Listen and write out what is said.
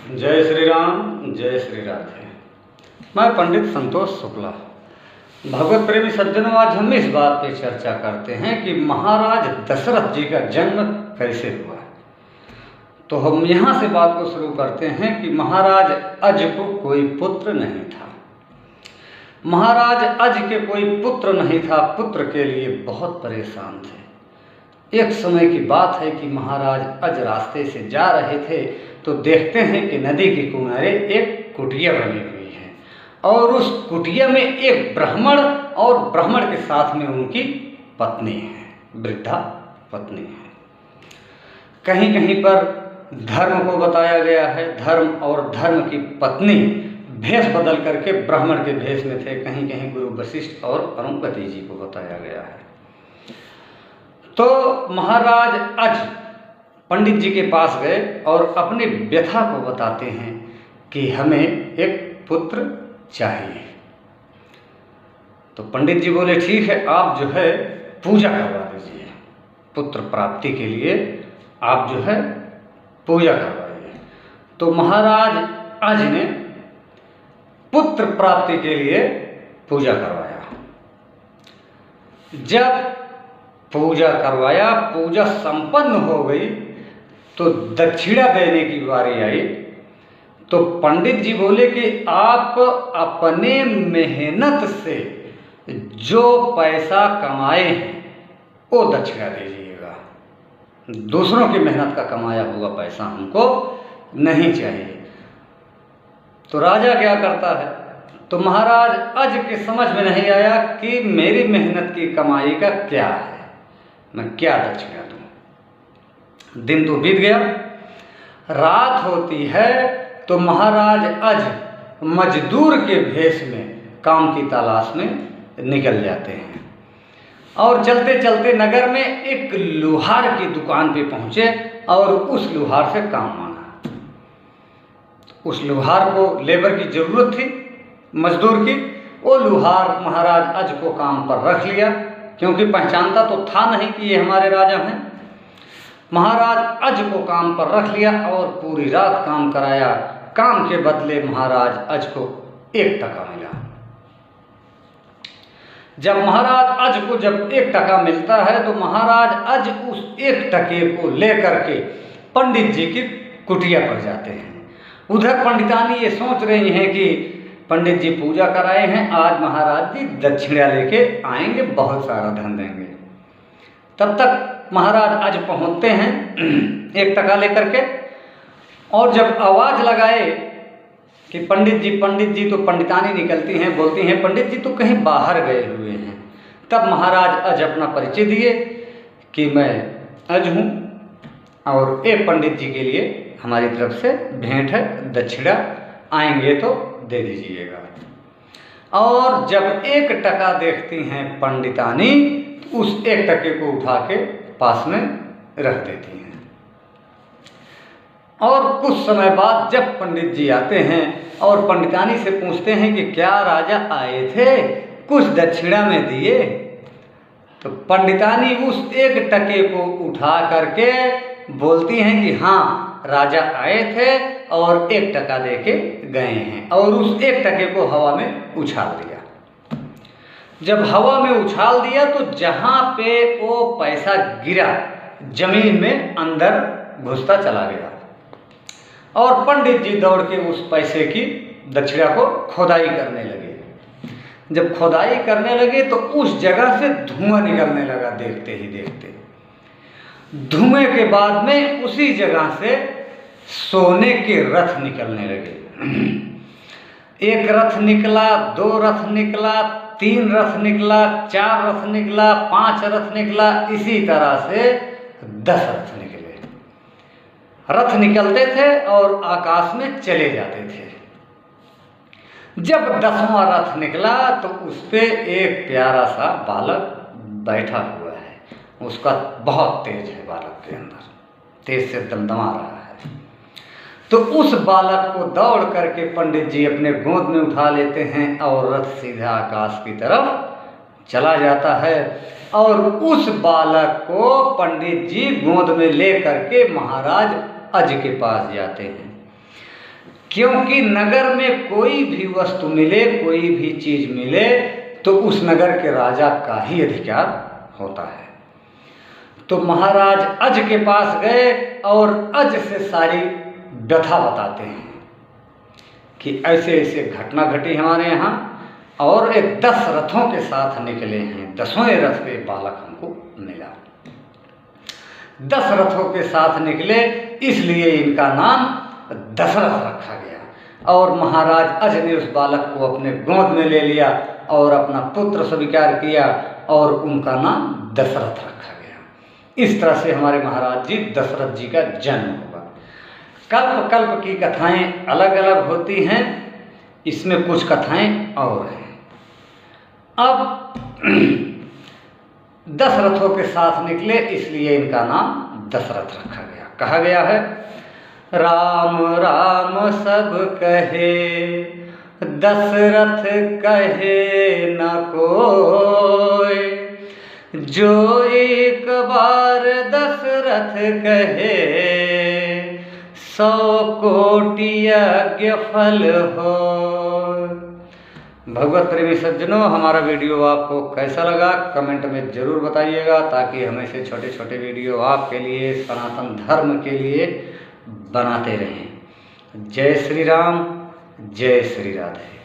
जय श्री राम, जय श्री राधे। मैं पंडित संतोष शुक्ला। भगवत प्रेमी सज्जनों, आज हम इस बात पे चर्चा करते हैं कि महाराज दशरथ जी का जन्म कैसे हुआ। तो हम यहाँ से बात को शुरू करते हैं कि महाराज अज को कोई पुत्र नहीं था। महाराज अज के कोई पुत्र नहीं था, पुत्र के लिए बहुत परेशान थे। एक समय की बात है कि महाराज अज रास्ते से जा रहे थे तो देखते हैं कि नदी के किनारे एक कुटिया बनी हुई है और उस कुटिया में एक ब्राह्मण और ब्राह्मण के साथ में उनकी पत्नी है, वृद्धा पत्नी है। कहीं कहीं पर धर्म को बताया गया है, धर्म और धर्म की पत्नी भेष बदल करके ब्राह्मण के भेष में थे। कहीं कहीं गुरु वशिष्ठ और अरुणवती जी को बताया गया है। तो महाराज अज पंडित जी के पास गए और अपनी व्यथा को बताते हैं कि हमें एक पुत्र चाहिए। तो पंडित जी बोले, ठीक है, आप जो है पूजा करवा दीजिए, पुत्र प्राप्ति के लिए आप जो है पूजा करवाइए। तो महाराज अज ने पुत्र प्राप्ति के लिए पूजा करवाया। जब पूजा करवाया, पूजा संपन्न हो गई तो दक्षिणा देने की बारी आई। तो पंडित जी बोले कि आप अपने मेहनत से जो पैसा कमाए हैं वो दक्षिणा दीजिएगा, दूसरों की मेहनत का कमाया हुआ पैसा हमको नहीं चाहिए। तो राजा क्या करता है, तो महाराज अज के समझ में नहीं आया कि मेरी मेहनत की कमाई का क्या है, मैं क्या दक्षिणा दूं। दिन तो बीत गया, रात होती है तो महाराज अज मजदूर के भेष में काम की तलाश में निकल जाते हैं और चलते चलते नगर में एक लोहार की दुकान पे पहुंचे और उस लोहार से काम मांगा। उस लोहार को लेबर की जरूरत थी, मजदूर की। वो लोहार महाराज अज को काम पर रख लिया, क्योंकि पहचानता तो था नहीं कि ये हमारे राजा हैं। महाराज अज को काम पर रख लिया और पूरी रात काम कराया। काम के बदले महाराज अज को 1 टका मिला। जब महाराज अज को जब 1 टका मिलता है तो महाराज अज उस 1 टके को लेकर के पंडित जी की कुटिया पर जाते हैं। उधर पंडितानी ये सोच रही हैं कि पंडित जी पूजा कराए हैं, आज महाराज जी दक्षिणा लेके आएंगे, बहुत सारा धन देंगे। तब तक महाराज अज पहुंचते हैं 1 टका लेकर के, और जब आवाज़ लगाए कि पंडित जी, तो पंडितानी निकलती हैं, बोलती हैं पंडित जी तो कहीं बाहर गए हुए हैं। तब महाराज अज अपना परिचय दिए कि मैं अज हूँ और एक पंडित जी के लिए हमारी तरफ से भेंट है, दक्षिणा, आएंगे तो दे दीजिएगा। और जब 1 टका देखती हैं पंडितानी, उस 1 टके को उठा के पास में रख देती हैं। और कुछ समय बाद जब पंडित जी आते हैं और पंडितानी से पूछते हैं कि क्या राजा आए थे, कुछ दक्षिणा में दिए? तो पंडितानी उस 1 टके को उठा करके बोलती हैं कि हाँ, राजा आए थे और 1 टका देके गए हैं, और उस 1 टके को हवा में उछाल दिया। जब हवा में उछाल दिया तो जहाँ पे वो पैसा गिरा, जमीन में अंदर घुसता चला गया और पंडित जी दौड़ के उस पैसे की दक्षिणा को खोदाई करने लगे। जब खोदाई करने लगे तो उस जगह से धुआं निकलने लगा। देखते ही देखते धुएं के बाद में उसी जगह से सोने के रथ निकलने लगे। 1 रथ निकला, 2 रथ निकला, 3 रथ निकला, 4 रथ निकला, 5 रथ निकला, इसी तरह से 10 रथ निकले। रथ निकलते थे और आकाश में चले जाते थे। जब 10वां रथ निकला तो उस पे एक प्यारा सा बालक बैठा हुआ है। उसका बहुत तेज है, बालक के अंदर तेज से दमदमा रहा है। तो उस बालक को दौड़ करके पंडित जी अपने गोद में उठा लेते हैं और रथ सीधा आकाश की तरफ चला जाता है। और उस बालक को पंडित जी गोद में ले करके महाराज अज के पास जाते हैं। क्योंकि नगर में कोई भी वस्तु मिले, कोई भी चीज मिले, तो उस नगर के राजा का ही अधिकार होता है। तो महाराज अज के पास गए और अज से सारी व्यथा बताते हैं कि ऐसे ऐसे घटना घटी हमारे यहाँ, और एक 10 रथों के साथ निकले हैं, 10वें रथ पे बालक हमको मिला। 10 रथों के साथ निकले, इसलिए इनका नाम दशरथ रखा गया। और महाराज अज ने उस बालक को अपने गोद में ले लिया और अपना पुत्र स्वीकार किया और उनका नाम दशरथ रखा गया। इस तरह से हमारे महाराज जी दशरथ जी का जन्म हुआ। कल्प कल्प की कथाएं अलग अलग होती हैं, इसमें कुछ कथाएं और हैं। अब 10 रथों के साथ निकले, इसलिए इनका नाम दशरथ रखा गया। कहा गया है, राम राम सब कहे, दशरथ कहे न कोई, जो एक बार दशरथ कहे, 100 कोटि यज्ञ फल हो। भगवत प्रेमी सज्जनों, हमारा वीडियो आपको कैसा लगा कमेंट में ज़रूर बताइएगा, ताकि हम ऐसे छोटे छोटे वीडियो आपके लिए, सनातन धर्म के लिए बनाते रहें। जय श्री राम, जय श्री राधे।